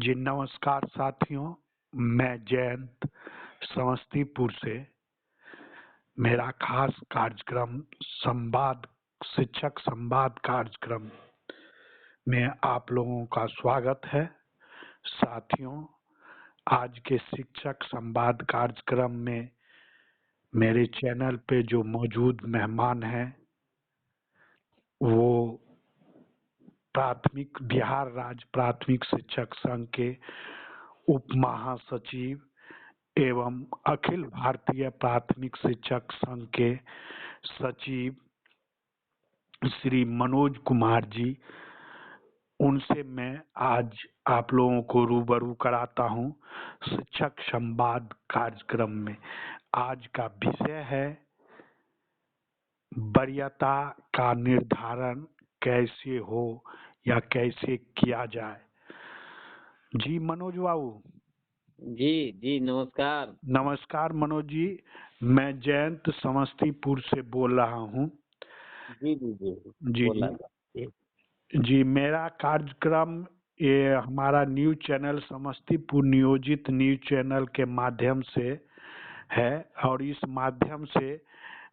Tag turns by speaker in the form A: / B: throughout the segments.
A: जी नमस्कार साथियों, मैं जयंत समस्तीपुर से। मेरा खास कार्यक्रम संवाद शिक्षक संवाद कार्यक्रम में आप लोगों का स्वागत है। साथियों, आज के शिक्षक संवाद कार्यक्रम में मेरे चैनल पे जो मौजूद मेहमान हैं वो बिहार राज्य प्राथमिक शिक्षक संघ के उप महासचिव एवं अखिल भारतीय प्राथमिक शिक्षक संघ के सचिव श्री मनोज कुमार जी, उनसे मैं आज आप लोगों को रूबरू कराता हूं शिक्षक संवाद कार्यक्रम में। आज का विषय है वरीयता का निर्धारण कैसे हो या कैसे किया जाए। जी मनोज बाबू।
B: जी जी नमस्कार।
A: नमस्कार मनोज जी, मैं जयंत समस्तीपुर से बोल रहा हूँ।
B: जी जी जी
A: जी
B: बोला
A: जी जी, मेरा कार्यक्रम ये हमारा न्यूज चैनल समस्तीपुर नियोजित न्यूज चैनल के माध्यम से है और इस माध्यम से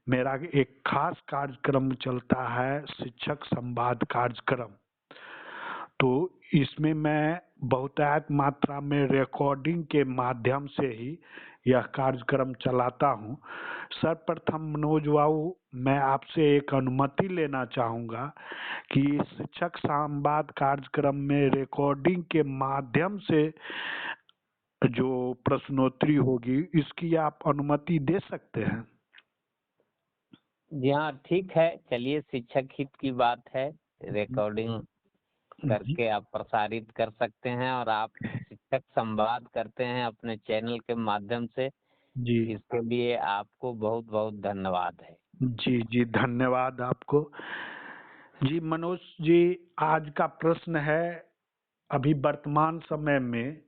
A: मेरा एक खास कार्यक्रम चलता है शिक्षक संवाद कार्यक्रम। तो इसमें मैं बहुतायत मात्रा में रिकॉर्डिंग के माध्यम से ही यह कार्यक्रम चलाता हूं। सर्वप्रथम मनोज बाबू, मैं आपसे एक अनुमति लेना चाहूँगा कि शिक्षक संवाद कार्यक्रम में रिकॉर्डिंग के माध्यम से जो प्रश्नोत्तरी होगी इसकी आप अनुमति दे सकते हैं?
B: जी हाँ, ठीक है। चलिए, शिक्षक हित की बात है, रिकॉर्डिंग करके आप प्रसारित कर सकते हैं और आप शिक्षक संवाद करते हैं अपने चैनल के माध्यम से।
A: जी
B: इसके लिए आपको बहुत बहुत धन्यवाद है।
A: जी जी, धन्यवाद आपको। जी मनोज जी, आज का प्रश्न है अभी वर्तमान समय में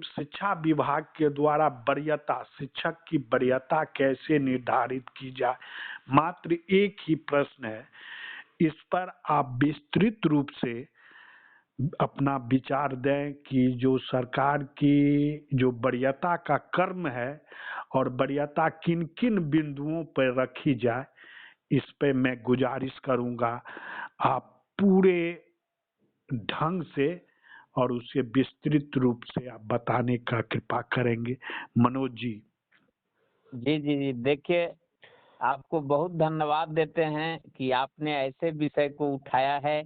A: शिक्षा विभाग के द्वारा वरीयता, शिक्षक की वरीयता कैसे निर्धारित की जाए। मात्र एक ही प्रश्न है, इस पर आप विस्तृत रूप से अपना विचार दें कि जो सरकार की जो वरीयता का कर्म है और वरीयता किन किन बिंदुओं पर रखी जाए, इस पे मैं गुजारिश करूंगा आप पूरे ढंग से और उसे विस्तृत रूप से आप बताने का कृपा करेंगे मनोज जी।
B: जी जी जी देखिए, आपको बहुत धन्यवाद देते हैं कि आपने ऐसे विषय को उठाया है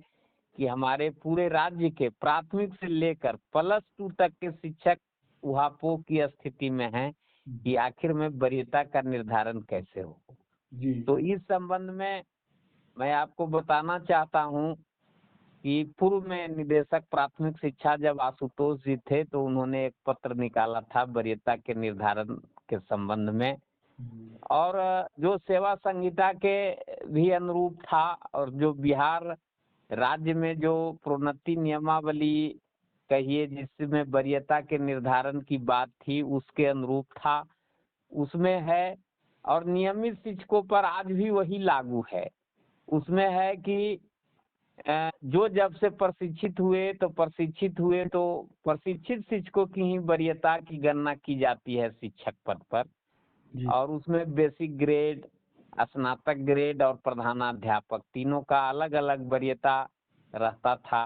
B: कि हमारे पूरे राज्य के प्राथमिक से लेकर +2 तक के शिक्षक ऊहापोह की स्थिति में हैं कि आखिर में वरीयता का निर्धारण कैसे हो।
A: जी
B: तो इस संबंध में मैं आपको बताना चाहता हूं कि पूर्व में निदेशक प्राथमिक शिक्षा जब आशुतोष जी थे तो उन्होंने एक पत्र निकाला था वरीयता के निर्धारण के संबंध में, और जो सेवा संहिता के भी अनुरूप था और जो बिहार राज्य में जो प्रोन्नति नियमावली कहिए जिसमें वरीयता के निर्धारण की बात थी उसके अनुरूप था, उसमें है। और नियमित शिक्षकों पर आज भी वही लागू है। उसमें है कि जो जब से प्रशिक्षित हुए तो प्रशिक्षित शिक्षकों की ही वरीयता की गणना की जाती है शिक्षक पद पर। और उसमें बेसिक ग्रेड, स्नातक ग्रेड और प्रधानाध्यापक तीनों का अलग अलग वरीयता रहता था।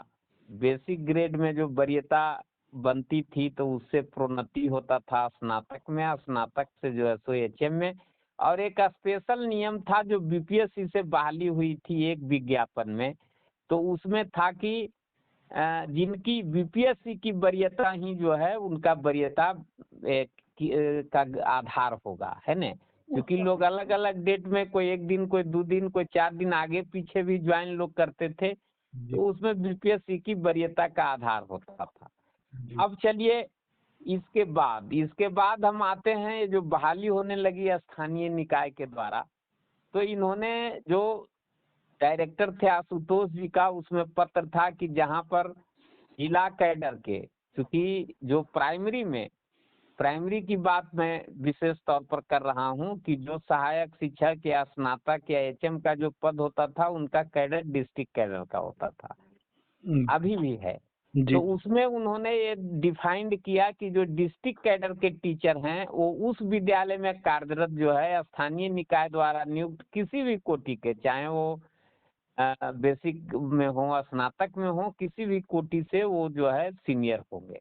B: बेसिक ग्रेड में जो वरीयता बनती थी तो उससे प्रोन्नति होता था स्नातक में, स्नातक से जो है सो HM में। और एक स्पेशल नियम था जो BPSC से बहाली हुई थी एक विज्ञापन में, तो उसमें था कि जिनकी BPSC की वरीयता ही जो है उनका वरीयता का आधार होगा, है न। क्योंकि लोग अलग अलग डेट में, कोई 1 दिन, कोई 2 दिन, कोई 4 दिन आगे पीछे भी ज्वाइन लोग करते थे, तो उसमें BPSC की वरीयता का आधार होता था। अब चलिए, इसके बाद हम आते हैं ये जो बहाली होने लगी स्थानीय निकाय के द्वारा, तो इन्होंने जो डायरेक्टर थे आशुतोष जी का, उसमें पत्र था कि जहां पर जिला कैडर के, क्योंकि जो प्राइमरी की बात मैं विशेष तौर पर कर रहा हूं कि जो सहायक शिक्षक या स्नातक या HM का जो पद होता था उनका कैडर डिस्ट्रिक्ट कैडर का होता था, अभी भी है।
A: जी।
B: तो उसमें उन्होंने ये डिफाइंड किया कि जो डिस्ट्रिक्ट कैडर के टीचर हैं वो उस विद्यालय में कार्यरत जो है स्थानीय निकाय द्वारा नियुक्त किसी भी कोटि के, चाहे वो बेसिक में हो, स्नातक में हो, किसी भी कोटि से वो जो है सीनियर होंगे।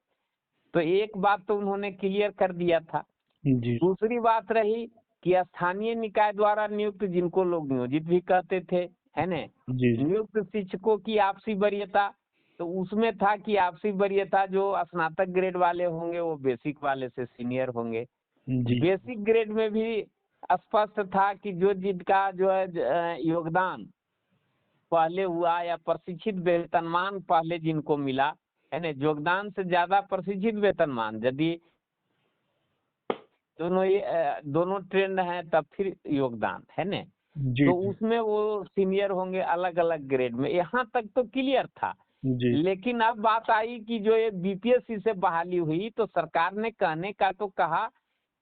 B: तो एक बात तो उन्होंने क्लियर कर दिया था।
A: जी।
B: दूसरी बात रही कि स्थानीय निकाय द्वारा नियुक्त, जिनको लोग नियोजित भी कहते थे, है न,
A: जी।
B: नियुक्त शिक्षकों की आपसी वरीयता, तो उसमें था कि आपसी वरीयता जो स्नातक ग्रेड वाले होंगे वो बेसिक वाले से सीनियर होंगे।
A: जी।
B: बेसिक ग्रेड में भी स्पष्ट था कि जो जिनका जो है योगदान पहले हुआ या प्रशिक्षित वेतनमान पहले जिनको मिला, है ना, योगदान से ज्यादा प्रशिक्षित वेतनमान, यदि दोनों ट्रेंड है तब फिर योगदान, है ना,
A: जी।
B: तो उसमें वो सीनियर होंगे अलग अलग ग्रेड में। यहाँ तक तो क्लियर था।
A: जी।
B: लेकिन अब बात आई कि जो ये बीपीएससी से बहाली हुई, तो सरकार ने कहने का तो कहा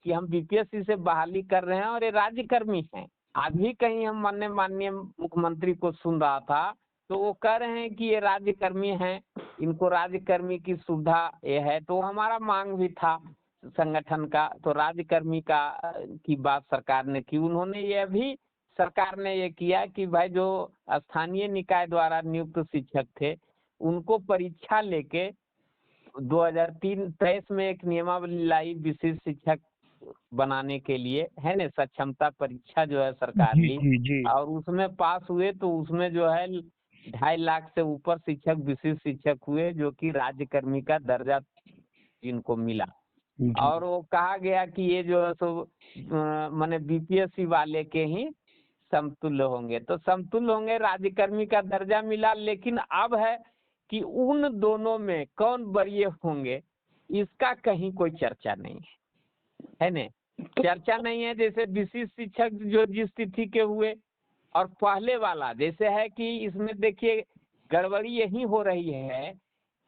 B: कि हम बीपीएससी से बहाली कर रहे हैं और ये राज्यकर्मी हैं। आज भी कहीं हम माननीय मुख्यमंत्री को सुन रहा था, तो वो कह रहे हैं कि ये राज्यकर्मी हैं, इनको राज्यकर्मी की सुविधा ये है। तो हमारा मांग भी था संगठन का, तो राज्यकर्मी की बात सरकार ने की। उन्होंने ये भी सरकार ने ये किया कि भाई जो स्थानीय निकाय द्वारा नियुक्त शिक्षक थे उनको परीक्षा लेके 2023 में एक नियमावली लाई विशिष्ट शिक्षक बनाने के लिए, है ना, सक्षमता परीक्षा जो है सरकार
A: जी।
B: ली,
A: जी। जी।
B: और उसमें पास हुए तो उसमें जो है 2.5 लाख से ऊपर शिक्षक विशिष्ट शिक्षक हुए, जो कि राज्यकर्मी का दर्जा जिनको मिला।
A: जी।
B: और वो कहा गया कि ये जो है सो माने बीपीएससी वाले के ही समतुल्य होंगे, तो समतुल्य होंगे, राज्यकर्मी का दर्जा मिला। लेकिन अब है कि उन दोनों में कौन वरीय होंगे इसका कहीं कोई चर्चा नहीं है न, चर्चा नहीं है। जैसे विशिष्ट शिक्षक जो जिस तिथि के हुए और पहले वाला जैसे है कि इसमें देखिए गड़बड़ी यही हो रही है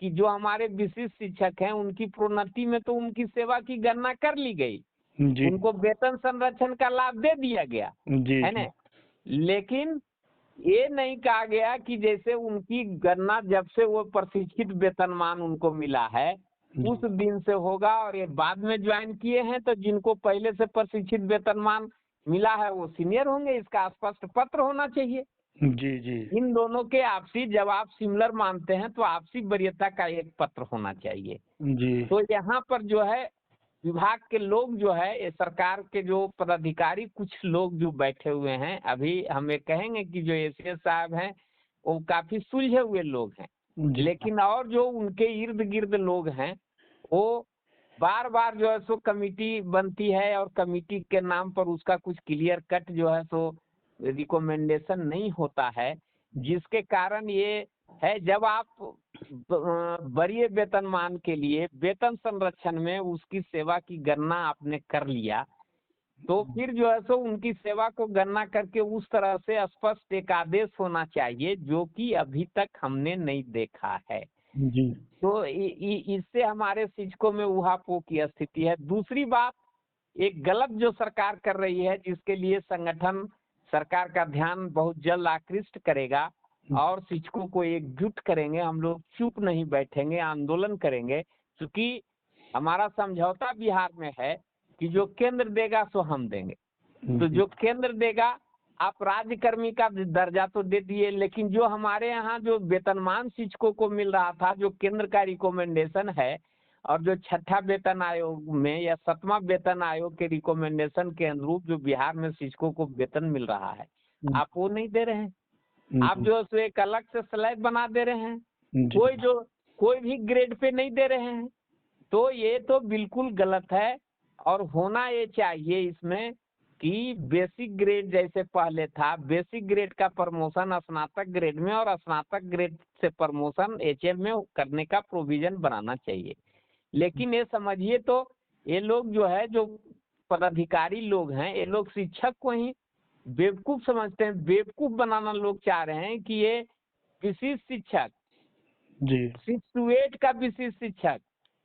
B: कि जो हमारे विशिष्ट शिक्षक हैं उनकी प्रोन्नति में तो उनकी सेवा की गणना कर ली गई,
A: जी।
B: उनको वेतन संरक्षण का लाभ दे दिया गया,
A: जी।
B: है ना। लेकिन ये नहीं कहा गया कि जैसे उनकी गणना जब से वो प्रशिक्षित वेतनमान उनको मिला है उस दिन से होगा, और ये बाद में ज्वाइन किए हैं तो जिनको पहले से प्रशिक्षित वेतनमान मिला है वो सीनियर होंगे, इसका स्पष्ट पत्र होना चाहिए।
A: जी। जी।
B: इन दोनों के आपसी, जब आप सिमिलर मानते हैं तो आपसी वरीयता का एक पत्र होना चाहिए।
A: जी।
B: तो यहाँ पर जो है विभाग के लोग जो है, ये सरकार के जो पदाधिकारी कुछ लोग जो बैठे हुए हैं, अभी हम ये कहेंगे कि जो एसीएस साहब हैं वो काफी सुलझे हुए लोग हैं,
A: जी।
B: लेकिन और जो उनके इर्द गिर्द लोग हैं वो बार बार जो है सो कमिटी बनती है और कमिटी के नाम पर उसका कुछ क्लियर कट जो है सो रिकमेंडेशन नहीं होता है, जिसके कारण ये है जब आप वरीय वेतनमान के लिए वेतन संरक्षण में उसकी सेवा की गणना आपने कर लिया, तो फिर जो है सो उनकी सेवा को गणना करके उस तरह से स्पष्ट एक आदेश होना चाहिए, जो कि अभी तक हमने नहीं देखा है।
A: जी।
B: तो इससे हमारे शिक्षकों में उहापोह की स्थिति है। दूसरी बात, एक गलत जो सरकार कर रही है, जिसके लिए संगठन सरकार का ध्यान बहुत जल्द आकृष्ट करेगा और शिक्षकों को एकजुट करेंगे, हम लोग चुप नहीं बैठेंगे, आंदोलन करेंगे, क्योंकि हमारा समझौता बिहार में है कि जो केंद्र देगा सो हम देंगे। तो जो केंद्र देगा, आप राज्यकर्मी का दर्जा तो दे दिए, लेकिन जो हमारे यहाँ जो वेतनमान शिक्षकों को मिल रहा था, जो केंद्र का रिकमेंडेशन है और जो 6ठा वेतन आयोग में या 7वां वेतन आयोग के रिकमेंडेशन के अनुरूप जो बिहार में शिक्षकों को वेतन मिल रहा है, आप वो नहीं दे रहे हैं। आप जो है एक अलग से स्लैब बना दे रहे हैं, कोई भी ग्रेड पे नहीं दे रहे हैं। तो ये तो बिल्कुल गलत है, और होना ये चाहिए इसमें कि बेसिक ग्रेड जैसे पहले था, बेसिक ग्रेड का प्रमोशन स्नातक ग्रेड में और स्नातक ग्रेड से प्रमोशन एचएम में करने का प्रोविजन बनाना चाहिए। लेकिन ये समझिए तो ये लोग जो है, जो पदाधिकारी लोग हैं, ये लोग शिक्षक को ही बेवकूफ समझते हैं, बेवकूफ बनाना लोग चाह रहे हैं कि ये विशिष्ट शिक्षक
A: जी।
B: 6 to 8 का विशिष्ट शिक्षक,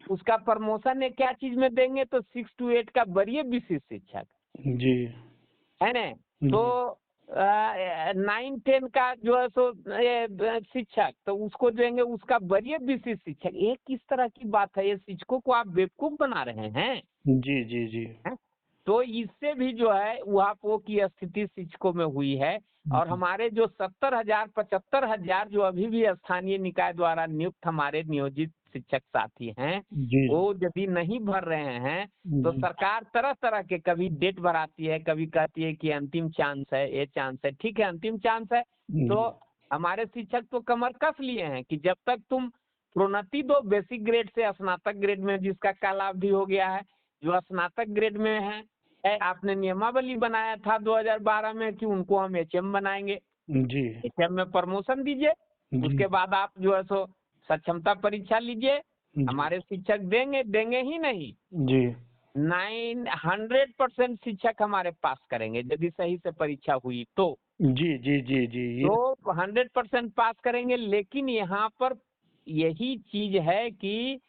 B: उसका प्रमोशन ये क्या चीज में देंगे, तो 6 to 8 का वरीय विशिष्ट शिक्षक,
A: जी।
B: है ना। तो 9-10 का जो है सो शिक्षक तो उसको देंगे, उसका वरीय विशिष्ट शिक्षक। ये किस तरह की बात है? ये शिक्षकों को आप बेवकूफ बना रहे हैं।
A: जी जी जी
B: हैं? तो इससे भी जो है उहापोह की स्थिति शिक्षकों में हुई है। और
A: जी
B: हमारे जो 70,000 75,000 जो अभी भी स्थानीय निकाय द्वारा नियुक्त हमारे नियोजित शिक्षक साथी हैं,
A: जी
B: वो यदि नहीं भर रहे हैं तो
A: जी
B: सरकार तरह तरह के कभी डेट बढ़ाती है, कभी कहती है कि अंतिम चांस है, ये चांस है। ठीक है, अंतिम चांस है तो
A: जी
B: हमारे शिक्षक तो कमर कस लिए हैं कि जब तक तुम प्रोन्नति दो बेसिक ग्रेड से स्नातक ग्रेड में, जिसका कालावधि हो गया है, जो स्नातक ग्रेड में है, आपने नियमावली बनाया था 2012 में कि उनको हम एचएम बनाएंगे,
A: जी
B: एचएम में प्रमोशन दीजिए,
A: जी
B: उसके बाद आप जो है सो सक्षमता परीक्षा लीजिए।
A: जी
B: हमारे शिक्षक देंगे, देंगे ही नहीं,
A: जी
B: 900% शिक्षक हमारे पास करेंगे यदि सही से परीक्षा हुई तो।
A: जी जी जी जी ये
B: 100% पास करेंगे। लेकिन यहाँ पर यही चीज है कि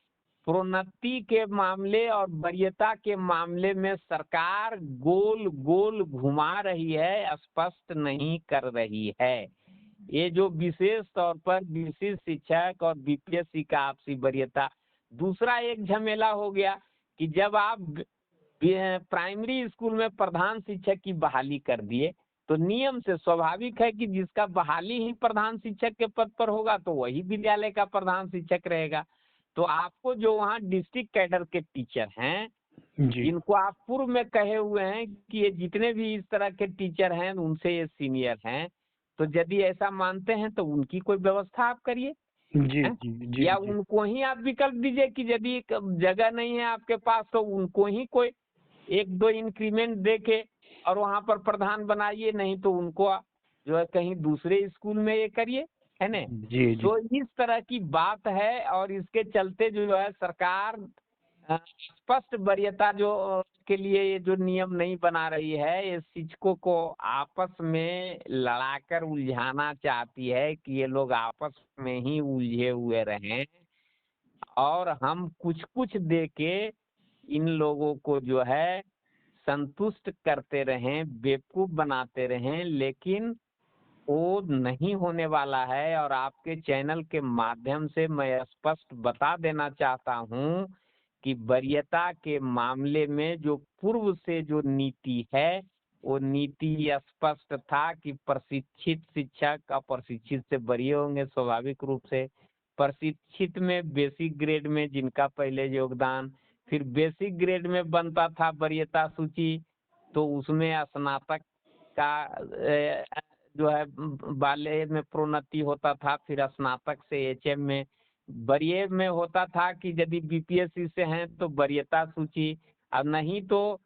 B: प्रोन्नति के मामले और वरीयता के मामले में सरकार गोल गोल घुमा रही है, स्पष्ट नहीं कर रही है। ये जो विशेष तौर पर विशिष्ट शिक्षक और बीपीएससी का आपसी वरीयता, दूसरा एक झमेला हो गया कि जब आप प्राइमरी स्कूल में प्रधान शिक्षक की बहाली कर दिए तो नियम से स्वाभाविक है कि जिसका बहाली ही प्रधान शिक्षक के पद पर होगा तो वही विद्यालय का प्रधान शिक्षक रहेगा। तो आपको जो वहाँ डिस्ट्रिक्ट कैडर के टीचर हैं,
A: जी
B: जिनको आप पूर्व में कहे हुए हैं कि ये जितने भी इस तरह के टीचर हैं उनसे ये सीनियर हैं, तो यदि ऐसा मानते हैं तो उनकी कोई व्यवस्था आप करिए।
A: जी
B: हैं?
A: जी जी
B: या
A: जी
B: उनको ही आप विकल्प दीजिए कि यदि जगह नहीं है आपके पास तो उनको ही कोई 1-2 इंक्रीमेंट दे के और वहाँ पर प्रधान बनाइए, नहीं तो उनको जो है कहीं दूसरे स्कूल में ये करिए, है ना?
A: जी जी
B: तो इस तरह की बात है और इसके चलते जो है सरकार स्पष्ट वरीयता जो के लिए ये जो नियम नहीं बना रही है, ये शिक्षकों को आपस में लड़ाकर उलझाना चाहती है कि ये लोग आपस में ही उलझे हुए रहें और हम कुछ कुछ दे के इन लोगों को जो है संतुष्ट करते रहें, बेवकूफ बनाते रहें। लेकिन वो नहीं होने वाला है और आपके चैनल के माध्यम से मैं स्पष्ट बता देना चाहता हूं कि वरीयता के मामले में जो पूर्व से जो नीति है वो नीति स्पष्ट था कि प्रशिक्षित शिक्षक अप्रशिक्षित से वरीय होंगे स्वाभाविक रूप से। प्रशिक्षित में बेसिक ग्रेड में जिनका पहले योगदान, फिर बेसिक ग्रेड में बनता था वरीयता सूची, तो उसमें स्नातक का जो है बाल्य में प्रोन्नति होता था, फिर स्नातक से एचएम में, वरीय में होता था कि यदि बीपीएससी से हैं तो वरीयता सूची, और नहीं तो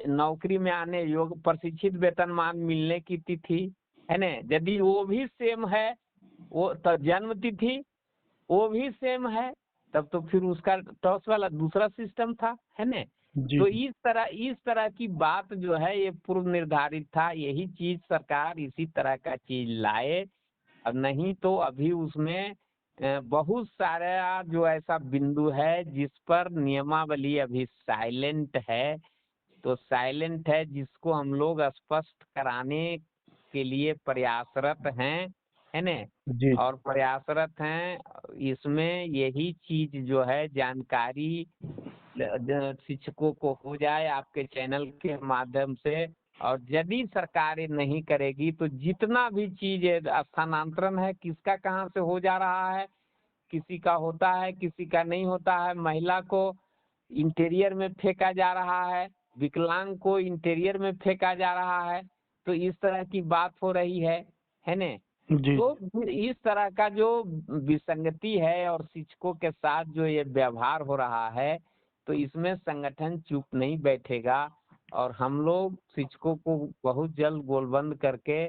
B: नौकरी में आने योग्य प्रशिक्षित वेतनमान मिलने की तिथि, है ना? यदि वो भी सेम है, वो तो जन्म तिथि वो भी सेम है, तब तो फिर उसका टॉस वाला दूसरा सिस्टम था, है ना?
A: जी
B: तो इस तरह की बात जो है ये पूर्व निर्धारित था। यही चीज सरकार इसी तरह का चीज लाए, और नहीं तो अभी उसमें बहुत सारा जो ऐसा बिंदु है जिस पर नियमावली अभी साइलेंट है। तो साइलेंट है जिसको हम लोग स्पष्ट कराने के लिए प्रयासरत हैं, है ना?
A: जी
B: और प्रयासरत हैं, इसमें यही चीज जो है जानकारी शिक्षकों को हो जाए आपके चैनल के माध्यम से। और यदि सरकार ये नहीं करेगी तो जितना भी चीज है, स्थानांतरण है किसका कहाँ से हो जा रहा है, किसी का होता है किसी का नहीं होता है, महिला को इंटीरियर में फेंका जा रहा है, विकलांग को इंटीरियर में फेंका जा रहा है, तो इस तरह की बात हो रही है ना?
A: जी
B: तो फिर इस तरह का जो विसंगति है और शिक्षकों के साथ जो ये व्यवहार हो रहा है, तो इसमें संगठन चुप नहीं बैठेगा और हम लोग शिक्षकों को बहुत जल्द गोलबंद करके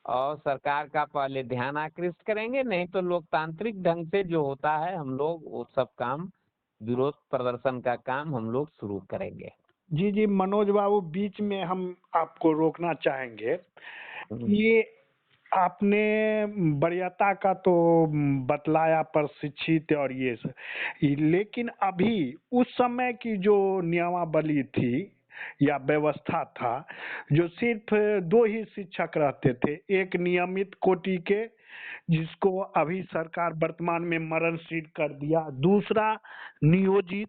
B: और सरकार का पहले ध्यान आकृष्ट करेंगे, नहीं तो लोकतांत्रिक ढंग से जो होता है हम लोग वो सब काम, विरोध प्रदर्शन का काम हम लोग शुरू करेंगे।
A: जी जी मनोज बाबू, बीच में हम आपको रोकना चाहेंगे कि आपने वरीयता का तो बतलाया, प्रशिक्षित और ये सब, लेकिन अभी उस समय की जो नियमावली थी या व्यवस्था था, जो सिर्फ 2 ही शिक्षक रहते थे। एक नियमित कोटि के, जिसको अभी सरकार वर्तमान में मरणशील कर दिया, दूसरा नियोजित।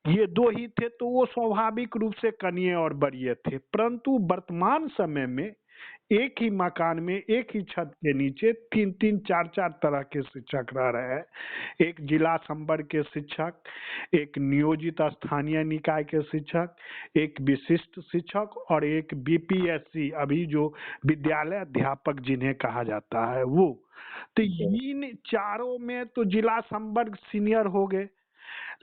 A: ये 2 ही थे, तो वो स्वाभाविक रूप से कनिये और वरीय थे। परंतु वर्तमान समय में एक ही मकान में, एक ही छत के नीचे 3-3, 4-4 तरह के शिक्षक रह रहे हैं। एक जिला संवर्ग के शिक्षक, एक नियोजित स्थानीय निकाय के शिक्षक, एक विशिष्ट शिक्षक और एक बीपीएससी, अभी जो विद्यालय अध्यापक जिन्हें कहा जाता है वो। तो इन चारों में तो जिला संवर्ग सीनियर हो गए,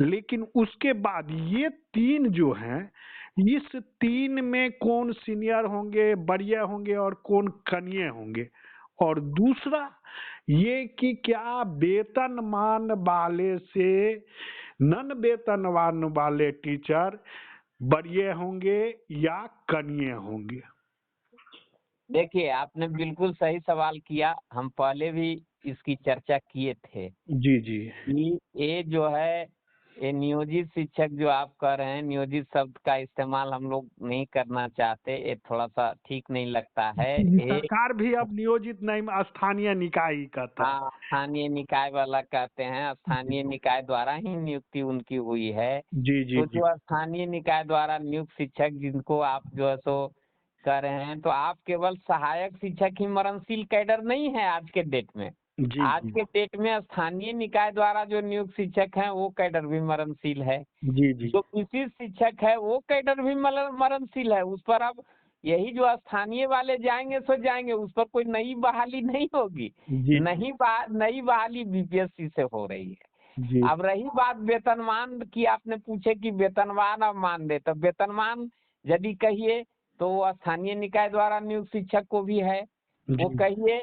A: लेकिन उसके बाद ये 3 जो हैं, इस 3 में कौन सीनियर होंगे, वरीय होंगे और कौन कनिये होंगे। और दूसरा ये कि क्या वेतनमान वाले से नन वेतनमान वाले टीचर वरीय होंगे या कनिये होंगे।
B: देखिए, आपने बिल्कुल सही सवाल किया। हम पहले भी इसकी चर्चा किए थे
A: जी जी
B: कि ये जो है, ये नियोजित शिक्षक जो आप कह रहे हैं, नियोजित शब्द का इस्तेमाल हम लोग नहीं करना चाहते, ये थोड़ा सा ठीक नहीं लगता है। ये
A: सरकार भी अब नियोजित नहीं, स्थानीय निकाय ही कहता है।
B: हाँ, स्थानीय निकाय वाला कहते हैं। स्थानीय निकाय द्वारा ही नियुक्ति उनकी हुई है।
A: जी जी
B: तो
A: जी
B: जो स्थानीय निकाय द्वारा नियुक्त शिक्षक जिनको आप जो है सो कह रहे हैं, तो आप केवल सहायक शिक्षक ही मरणशील कैडर नहीं है आज के डेट में।
A: जी
B: आज
A: जी
B: के डेट में स्थानीय निकाय द्वारा जो नियुक्त शिक्षक हैं वो कैडर भी मरणशील है।
A: जी जी
B: जो विशिष्ट शिक्षक है वो कैडर भी मरणशील है। उस पर अब यही जो स्थानीय वाले जाएंगे सो जाएंगे, उस पर कोई नई बहाली नहीं होगी।
A: जी
B: नई बहाली बीपीएससी से हो रही है।
A: जी
B: अब रही बात वेतनमान की, आपने पूछे कि वेतनमान अब मान दे, तो वेतनमान यदि कहिए तो वो स्थानीय निकाय द्वारा नियुक्त शिक्षक को भी है, वो
A: जी
B: कहिए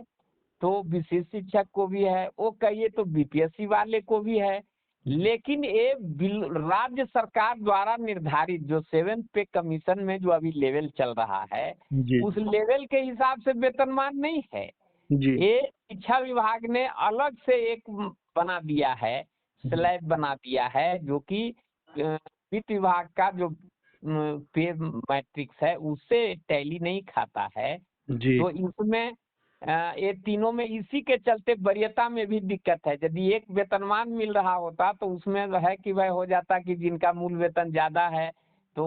B: तो विशिष्ट शिक्षक को भी है, वो कहिए तो बीपीएससी वाले को भी है। लेकिन ये राज्य सरकार द्वारा निर्धारित जो 7th पे कमीशन में जो अभी लेवल चल रहा है,
A: जी
B: उस लेवल के हिसाब से वेतनमान नहीं है।
A: जी
B: ये शिक्षा विभाग ने अलग से एक बना दिया है, स्लैब बना दिया है, जो कि वित्त विभाग का जो पे मैट्रिक्स है उससे टैली नहीं खाता है।
A: जी
B: तो इसमें ये तीनों में इसी के चलते वरीयता में भी दिक्कत है। यदि एक वेतनमान मिल रहा होता तो उसमें है कि वह हो जाता कि जिनका मूल वेतन ज्यादा है तो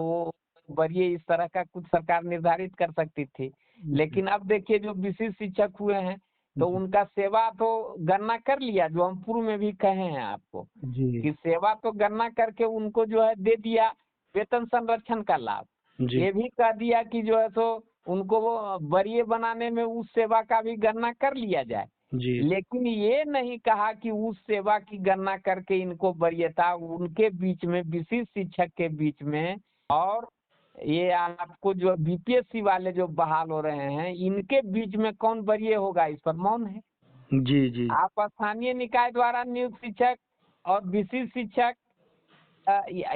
B: वरीय इस तरह का कुछ सरकार निर्धारित कर सकती थी। लेकिन अब देखिए, जो विशिष्ट शिक्षक हुए हैं तो उनका सेवा तो गणना कर लिया, जो हम पूर्व में भी कहे हैं आपको
A: जी
B: कि सेवा तो गणना करके उनको जो है दे दिया वेतन संरक्षण का लाभ।
A: जी
B: ये भी कह दिया कि जो है सो उनको वो वरीय बनाने में उस सेवा का भी गणना कर लिया जाए।
A: जी
B: लेकिन ये नहीं कहा कि उस सेवा की गणना करके इनको वरीयता उनके बीच में, विशिष्ट शिक्षक के बीच में, और ये आपको जो बीपीएससी वाले जो बहाल हो रहे हैं इनके बीच में कौन वरीय होगा, इस पर मौन है।
A: जी जी
B: आप स्थानीय निकाय द्वारा नियुक्त शिक्षक और विशिष्ट शिक्षक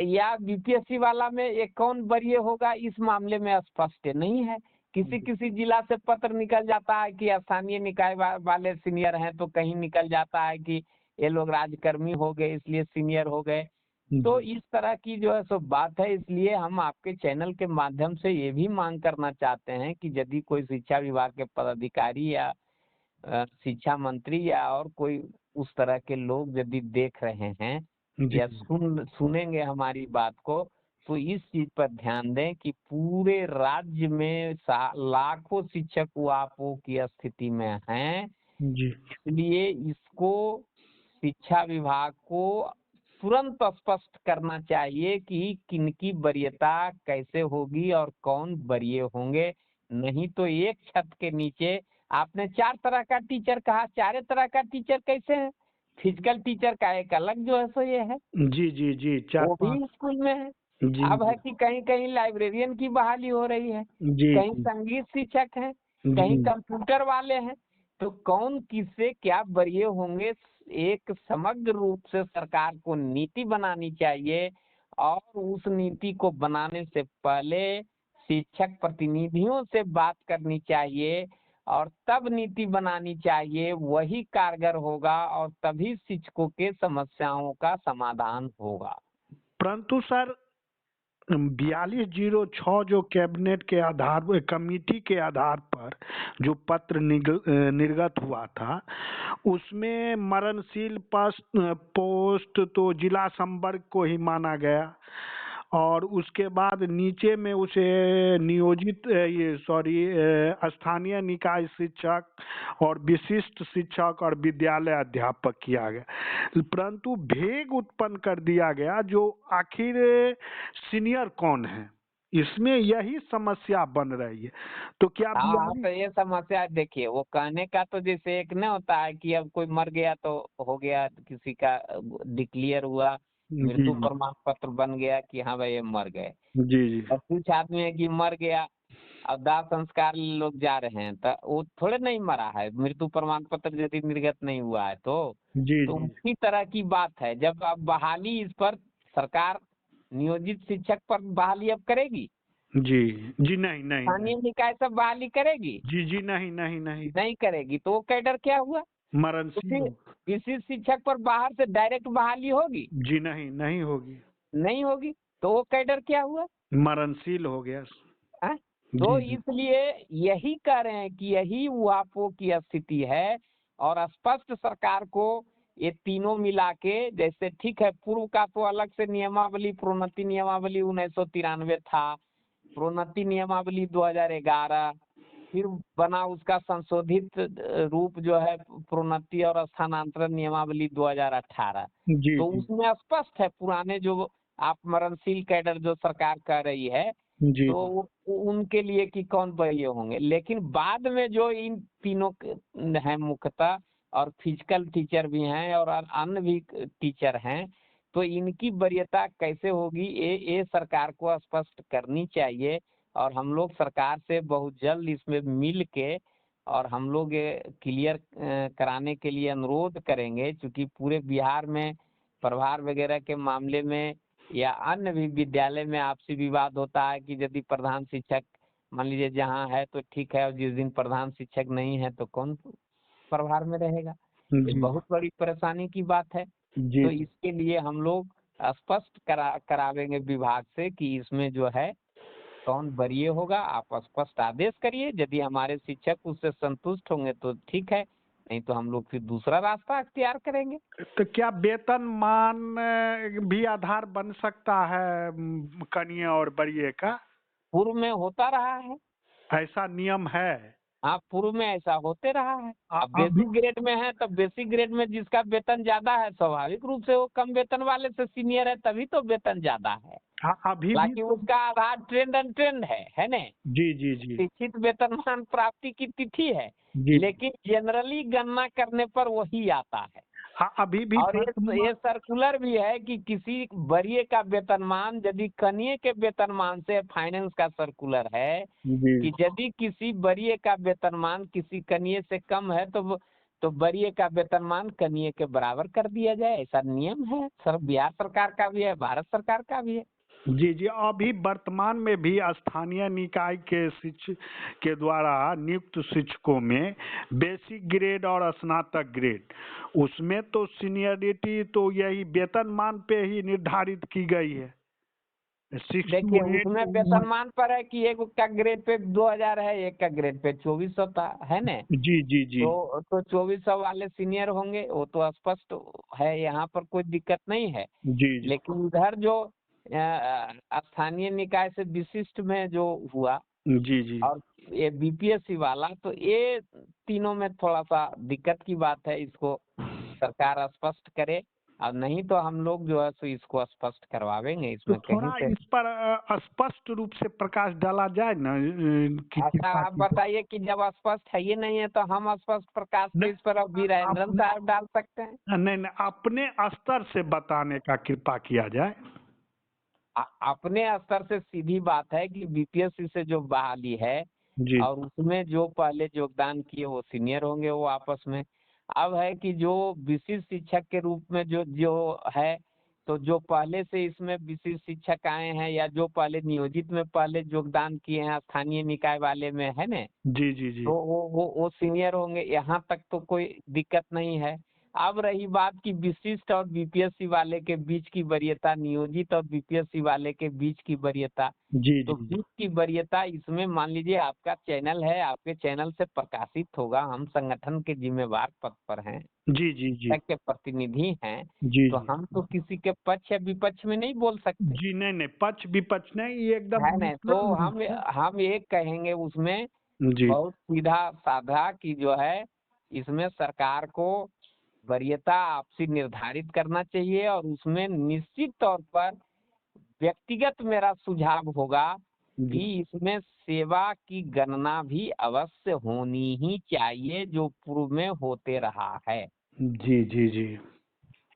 B: या बीपीएससी वाला में एक कौन वरीय होगा, इस मामले में स्पष्ट नहीं है। किसी किसी जिला से पत्र निकल जाता है कि स्थानीय निकाय वाले सीनियर हैं, तो कहीं निकल जाता है कि ये लोग राजकर्मी हो गए इसलिए सीनियर हो गए। तो इस तरह की जो है सो बात है। इसलिए हम आपके चैनल के माध्यम से ये भी मांग करना चाहते हैं कि यदि कोई शिक्षा विभाग के पदाधिकारी या शिक्षा मंत्री या और कोई उस तरह के लोग यदि देख रहे हैं
A: जी
B: या सुनेंगे हमारी बात को, तो इस चीज पर ध्यान दें कि पूरे राज्य में लाखों शिक्षक कुआपों की स्थिति में हैं।
A: जी
B: इसलिए इसको शिक्षा विभाग को तुरंत स्पष्ट करना चाहिए कि किनकी वरीयता कैसे होगी और कौन वरीय होंगे। नहीं तो एक छत के नीचे आपने 4 तरह का टीचर कहा, 4 तरह का टीचर कैसे है? फिजिकल टीचर का एक अलग जो है सो ये है,
A: जी जी जी
B: वो
A: 4-5
B: भी स्कूल में है।
A: जी
B: अब है कि कहीं कहीं लाइब्रेरियन की बहाली हो रही है,
A: जी
B: कहीं संगीत शिक्षक हैं, कहीं
A: जी
B: कंप्यूटर वाले हैं। तो कौन किससे क्या वरीय होंगे, एक समग्र रूप से सरकार को नीति बनानी चाहिए। और उस नीति को बनाने से पहले शिक्षक प्रतिनिधियों से बात करनी चाहिए और तब नीति बनानी चाहिए, वही कारगर होगा और तभी शिक्षकों के समस्याओं का समाधान होगा।
A: परंतु सर, 4206 जो कैबिनेट के आधार कमेटी के आधार पर जो पत्र निर्गत हुआ था, उसमें मरणशील पोस्ट तो जिला संवर्ग को ही माना गया, और उसके बाद नीचे में उसे नियोजित स्थानीय निकाय शिक्षक और विशिष्ट शिक्षक और विद्यालय अध्यापक किया गया। परंतु भेद उत्पन्न कर दिया गया जो आखिर सीनियर कौन है, इसमें यही समस्या बन रही है। तो क्या
B: हाँ, तो ये समस्या देखिए, वो कहने का तो जैसे एक न होता है कि अब कोई मर गया तो हो गया, किसी का डिक्लेयर हुआ, मृत्यु
A: जी
B: प्रमाण पत्र बन गया कि हाँ भाई ये मर गए।
A: जी जी
B: और कुछ आदमी है कि मर गया, अब दाह संस्कार लोग जा रहे हैं, तो वो थोड़े नहीं मरा है, मृत्यु प्रमाण पत्र यदि निर्गत नहीं हुआ है
A: जी
B: तो
A: जी
B: उसी तरह की बात है। जब अब बहाली इस पर सरकार नियोजित शिक्षक पर बहाली अब करेगी,
A: जी जी नहीं नहीं नहीं
B: स्थानीय निकाय सब बहाली करेगी,
A: जी जी नहीं नहीं नहीं
B: नहीं करेगी, तो वो कैडर क्या हुआ? तो
A: मरणशील
B: फिर
A: हो।
B: किसी शिक्षक पर बाहर से डायरेक्ट बहाली होगी?
A: जी नहीं नहीं होगी,
B: नहीं होगी, तो वो कैडर क्या हुआ?
A: मरणशील हो गया।
B: हाँ? तो
A: जी जी
B: इसलिए यही कह रहे हैं कि यही उहापों की स्थिति है, और स्पष्ट सरकार को ये तीनों मिला के, जैसे ठीक है पूर्व का तो अलग से नियमावली, प्रोन्नति नियमावली 1993 था, प्रोन्नति नियमावली 2011, फिर बना उसका संशोधित रूप जो है प्रोन्नति और स्थानांतरण नियमावली 2018।
A: जी
B: तो
A: जी
B: उसमें स्पष्ट है, पुराने जो आप मरणशील कैडर जो सरकार कह रही है,
A: जी
B: तो उनके लिए कि कौन बरिए होंगे। लेकिन बाद में जो इन तीनों हैं मुख्यतः, और फिजिकल टीचर भी हैं और अन्य भी टीचर हैं, तो इनकी वरीयता कैसे होगी, ये सरकार को स्पष्ट करनी चाहिए। और हम लोग सरकार से बहुत जल्द इसमें मिल के और हम लोग ये क्लियर कराने के लिए अनुरोध करेंगे, क्योंकि पूरे बिहार में प्रभार वगैरह के मामले में या अन्य भी विद्यालय में आपसी विवाद होता है कि यदि प्रधान शिक्षक मान लीजिए जहाँ है तो ठीक है, और जिस दिन प्रधान शिक्षक नहीं है तो कौन प्रभार में रहेगा? ये
A: जी
B: बहुत बड़ी परेशानी की बात है।
A: जी
B: तो इसके लिए हम लोग स्पष्ट करावेंगे विभाग से कि इसमें जो है कौन वरीय होगा, आप स्पष्ट आदेश करिए। यदि हमारे शिक्षक उससे संतुष्ट होंगे तो ठीक है, नहीं तो हम लोग फिर दूसरा रास्ता अख्तियार करेंगे।
A: तो क्या वेतनमान भी आधार बन सकता है कनिया और बरिए का?
B: पूर्व में होता रहा है।
A: ऐसा नियम है?
B: हाँ, पूर्व में ऐसा होते रहा है। अब
A: अभी
B: बेसिक ग्रेड में है, तब बेसिक ग्रेड में जिसका वेतन ज्यादा है, स्वाभाविक रूप से वो कम वेतन वाले से सीनियर है, तभी तो वेतन ज्यादा है।
A: अभी भी
B: हालांकि
A: तो।
B: उसका आधार ट्रेंड एंड ट्रेंड है न?
A: जी जी जी
B: निश्चित वेतनमान प्राप्ति की तिथि है,
A: जी
B: लेकिन जनरली गणना करने पर वही आता है।
A: अभी भी
B: और
A: वर्तमान।
B: ये सर्कुलर भी है कि किसी वरीय का वेतनमान यदि कनिये के वेतनमान से, फाइनेंस का सर्कुलर है
A: जी
B: कि यदि किसी वरीय का वेतनमान किसी कनिये से कम है तो वरीय का वेतनमान कनिये के बराबर कर दिया जाए, ऐसा नियम है सर। बिहार सरकार का भी है, भारत सरकार का भी है।
A: जी जी अभी वर्तमान में भी स्थानीय निकाय के शिक्षक के द्वारा नियुक्त शिक्षकों में बेसिक ग्रेड और स्नातक ग्रेड, उसमें तो सीनियरिटी तो यही वेतनमान पे ही निर्धारित की गई है।
B: देखिए
A: 6
B: उसमें
A: to 8।
B: वेतनमान पर है कि एक का ग्रेड पे 2000 है, एक का ग्रेड पे 2400 था, है न?
A: जी जी जी
B: तो 2400 वाले सीनियर होंगे, वो तो स्पष्ट है, यहाँ पर कोई दिक्कत नहीं है।
A: जी जी
B: लेकिन इधर जो स्थानीय निकाय से विशिष्ट में जो हुआ,
A: जी जी
B: और ये बीपीएससी वाला, तो ये तीनों में थोड़ा सा दिक्कत की बात है। इसको सरकार स्पष्ट करे, और नहीं तो हम लोग जो है सो इसको स्पष्ट करवावेंगे,
A: तो
B: इसमें कहीं
A: थोड़ा
B: से।
A: इस पर स्पष्ट रूप से प्रकाश डाला जाए ना, कि
B: अच्छा,
A: कृपा
B: आप
A: की जाए।
B: बताइए कि जब स्पष्ट है ही नहीं है तो हम स्पष्ट प्रकाश से इस पर अब वीरेंद्र
A: अपने
B: साहब डाल सकते हैं।
A: नहीं नहीं अपने स्तर से बताने का कृपा किया जाए।
B: अपने स्तर से सीधी बात है कि बीपीएससी से जो बहाली है,
A: जी
B: और उसमें जो पहले योगदान किए वो सीनियर होंगे, वो आपस में। अब है कि जो विशिष्ट शिक्षक के रूप में जो जो है, तो जो पहले से इसमें विशिष्ट शिक्षक आए हैं या जो पहले नियोजित में पहले योगदान किए हैं स्थानीय निकाय वाले में, है न?
A: जी जी जी
B: तो वो सीनियर होंगे, यहाँ तक तो कोई दिक्कत नहीं है। अब रही बात कि विशिष्ट और बीपीएससी वाले के बीच की वरीयता, नियोजित और बीपीएससी वाले के बीच की वरीयता।
A: जी
B: तो
A: जी
B: बीच की वरीयता इसमें मान लीजिए आपका चैनल है, आपके चैनल से प्रकाशित होगा, हम संगठन के जिम्मेवार पद पर हैं,
A: जी जी जी
B: के प्रतिनिधि हैं,
A: जी
B: तो
A: जी
B: हम तो किसी के पक्ष या विपक्ष में नहीं बोल सकते,
A: जी। नहीं नहीं, पक्ष विपक्ष नहीं, ये एकदम
B: है नहीं। तो
A: न्यूट्रल है।
B: हम एक कहेंगे उसमें
A: जी
B: बहुत सीधा साधा कि जो है इसमें सरकार को वरीयता आपसी निर्धारित करना चाहिए, और उसमें निश्चित तौर पर व्यक्तिगत मेरा सुझाव होगा
A: जी
B: कि इसमें सेवा की गणना भी अवश्य होनी ही चाहिए, जो पूर्व में होते रहा
A: जी जी जी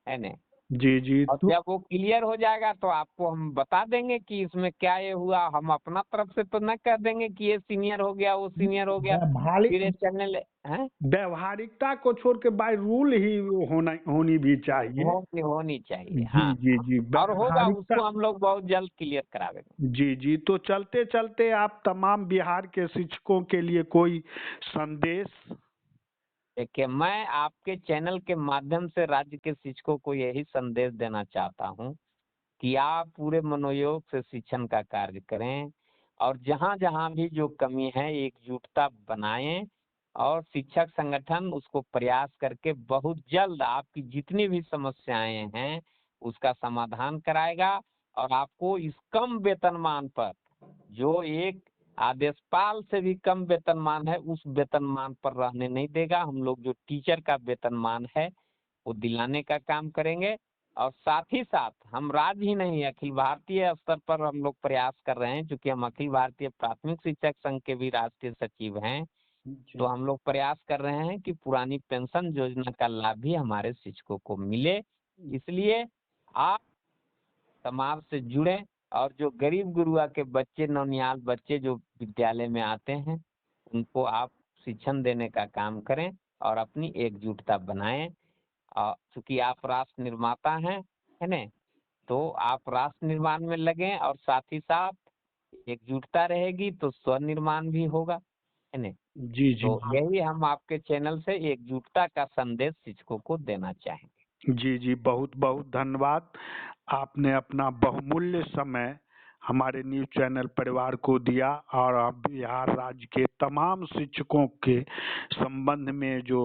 B: है न।
A: जी जी।
B: और
A: तो
B: जब वो क्लियर हो जाएगा तो आपको हम बता देंगे कि इसमें क्या ये हुआ। हम अपना तरफ से तो न कह देंगे कि ये सीनियर हो गया, वो सीनियर हो गया, फिर ये चैनल है
A: व्यवहारिकता को छोड़ के बाय रूल ही होनी भी चाहिए।
B: होनी चाहिए।
A: जी
B: हाँ,
A: जी जी,
B: और होगा,
A: व्यवहारिकता।
B: उसको हम लोग बहुत जल्द क्लियर करा देंगे।
A: जी जी। तो चलते चलते आप तमाम बिहार के शिक्षकों के लिए कोई संदेश?
B: देखिए, मैं आपके चैनल के माध्यम से राज्य के शिक्षकों को यही संदेश देना चाहता हूँ कि आप पूरे मनोयोग से शिक्षण का कार्य करें, और जहाँ जहाँ भी जो कमी है एकजुटता बनाएं, और शिक्षक संगठन उसको प्रयास करके बहुत जल्द आपकी जितनी भी समस्याएं हैं उसका समाधान कराएगा, और आपको इस कम वेतनमान पर, जो एक आदेशपाल से भी कम वेतनमान है, उस वेतनमान पर रहने नहीं देगा। हम लोग जो टीचर का वेतनमान है वो दिलाने का काम करेंगे, और साथ ही साथ हम राज्य ही नहीं अखिल भारतीय स्तर पर हम लोग प्रयास कर रहे हैं, क्योंकि हम अखिल भारतीय प्राथमिक शिक्षक संघ के भी राष्ट्रीय सचिव हैं। तो हम लोग प्रयास कर रहे हैं कि पुरानी पेंशन योजना का लाभ भी हमारे शिक्षकों को मिले। इसलिए आप समाज से जुड़े, और जो गरीब गुरुआ के बच्चे, नौनिहाल बच्चे जो विद्यालय में आते हैं, उनको आप शिक्षण देने का काम करें और अपनी एकजुटता बनाएं। चूंकि आप राष्ट्र निर्माता हैं, है न, तो आप राष्ट्र निर्माण में लगें, और साथ ही साथ एकजुटता रहेगी तो स्वनिर्माण भी होगा, है न।
A: जी जी
B: तो यही हम आपके चैनल से एकजुटता का संदेश शिक्षकों को देना चाहेंगे।
A: जी जी। बहुत बहुत धन्यवाद। आपने अपना बहुमूल्य समय हमारे न्यूज चैनल परिवार को दिया, और आप बिहार राज्य के तमाम शिक्षकों के संबंध में जो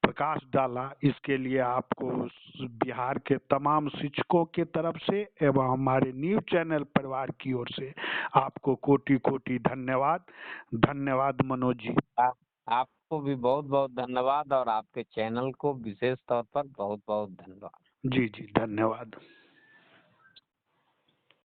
A: प्रकाश डाला, इसके लिए आपको बिहार के तमाम शिक्षकों के तरफ से एवं हमारे न्यूज चैनल परिवार की ओर से आपको कोटि कोटि धन्यवाद। धन्यवाद मनोज जी।
B: आपको भी बहुत बहुत धन्यवाद, और आपके चैनल को विशेष तौर पर बहुत बहुत धन्यवाद।
A: जी जी, धन्यवाद।